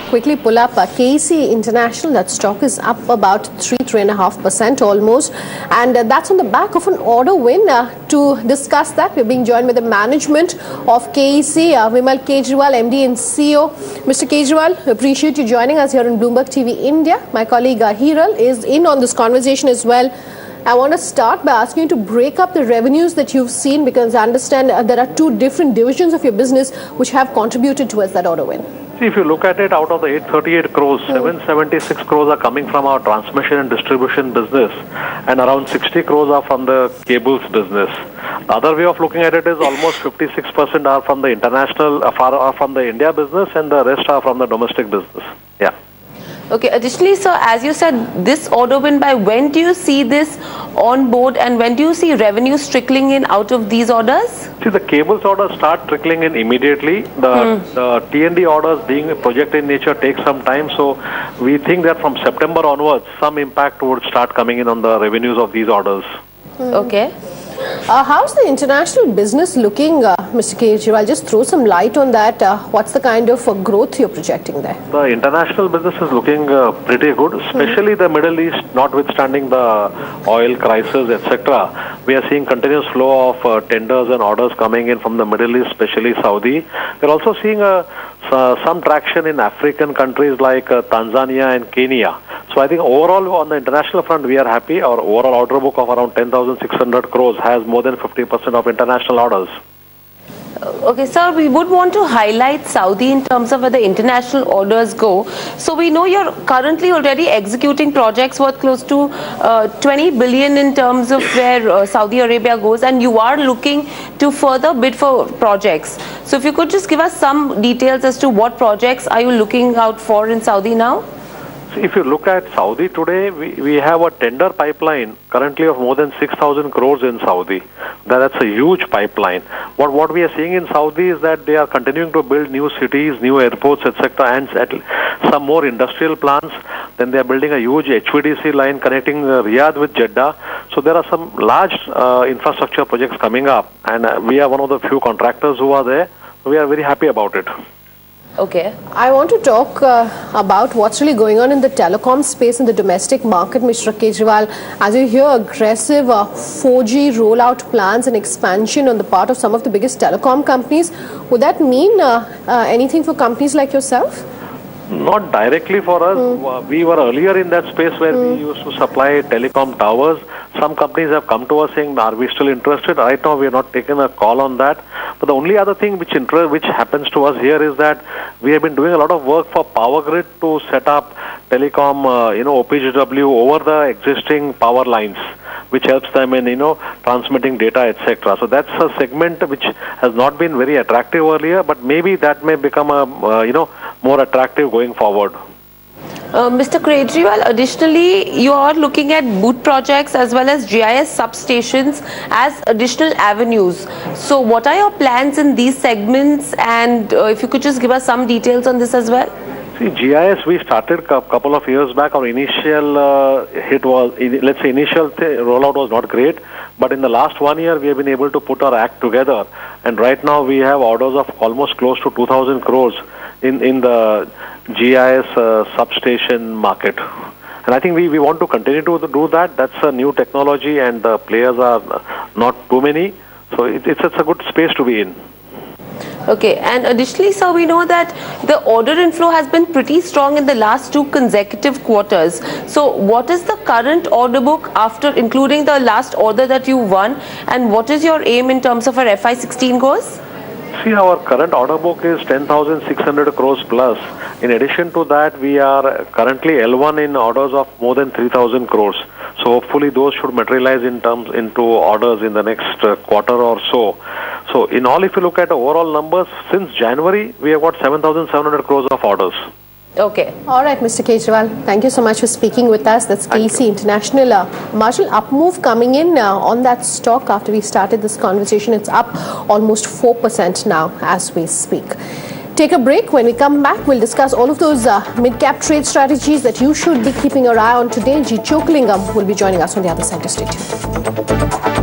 quickly pull up KEC International. That stock is up about 3.5% almost, and that's on the back of an order win. To discuss that, we're being joined by the management of KEC, Vimal Kejriwal, MD and CEO. Mr. Kejriwal, appreciate you joining us here on Bloomberg TV India. My colleague Hiral is in on this conversation as well. I want to start by asking you to break up the revenues that you've seen, because I understand there are two different divisions of your business which have contributed towards that order win. See, if you look at it, out of the 838 crores, 776 crores are coming from our transmission and distribution business, and around 60 crores are from the cables business. The other way of looking at it is almost 56% are from the international, are from the India business, and the rest are from the domestic business. Yeah. Okay, additionally, sir, as you said, this order win, by when do you see this on board, and when do you see revenues trickling in out of these orders? See, the cables orders start trickling in immediately. The T&D orders, being a project in nature, takes some time. So we think that from September onwards, some impact would start coming in on the revenues of these orders. Okay. How's the international business looking, Mr. Kejriwal? Just throw some light on that. What's the kind of growth you're projecting there? The international business is looking pretty good, especially the Middle East, notwithstanding the oil crisis, etc. We are seeing continuous flow of tenders and orders coming in from the Middle East, especially Saudi. We're also seeing some traction in African countries like Tanzania and Kenya. So I think overall on the international front, we are happy. Our overall order book of around 10,600 crores has more than 50% of international orders. Okay, sir, we would want to highlight Saudi in terms of where the international orders go. So we know you're currently already executing projects worth close to 20 billion in terms of where Saudi Arabia goes, and you are looking to further bid for projects. So if you could just give us some details as to what projects are you looking out for in Saudi now? If you look at Saudi today, we have a tender pipeline currently of more than 6,000 crores in Saudi. That's a huge pipeline. What we are seeing in Saudi is that they are continuing to build new cities, new airports, etc., and some more industrial plants. Then they are building a huge HVDC line connecting Riyadh with Jeddah. So there are some large infrastructure projects coming up, and we are one of the few contractors who are there. So we are very happy about it. Okay. I want to talk about what's really going on in the telecom space in the domestic market, Mr. Kejriwal. As you hear aggressive 4G rollout plans and expansion on the part of some of the biggest telecom companies, would that mean anything for companies like yourself? Not directly for us. We were earlier in that space where we used to supply telecom towers. Some companies have come to us saying, are we still interested? Right now we are not taking a call on that. But the only other thing which happens to us here is that we have been doing a lot of work for Power Grid to set up telecom, OPGW over the existing power lines, which helps them in, transmitting data, etc. So that's a segment which has not been very attractive earlier, but maybe that may become a, more attractive going forward. Mr. Kejriwal, additionally, you are looking at BOOT projects as well as GIS substations as additional avenues. So what are your plans in these segments, and if you could just give us some details on this as well? See, GIS, we started a couple of years back. Our initial hit was, initial rollout was not great. But in the last 1 year, we have been able to put our act together. And right now, we have orders of almost close to 2,000 crores in the GIS substation market. And I think we want to continue to do that. That's a new technology, and the players are not too many. So it's a good space to be in. Okay, and additionally, sir, we know that the order inflow has been pretty strong in the last 2 consecutive quarters. So what is the current order book after including the last order that you won, and what is your aim in terms of our FY16 goals? See, our current order book is 10,600 crores plus. In addition to that, we are currently L1 in orders of more than 3,000 crores. So hopefully those should materialize into orders in the next quarter or so. So in all, if you look at the overall numbers, since January, we have got 7,700 crores of orders. Okay. All right, Mr. Kejriwal, thank you so much for speaking with us. That's KEC International. Marginal up move coming in on that stock after we started this conversation. It's up almost 4% now as we speak. Take a break. When we come back, we'll discuss all of those mid-cap trade strategies that you should be keeping your eye on today. G. Chokalingam will be joining us on the other side. Stay tuned.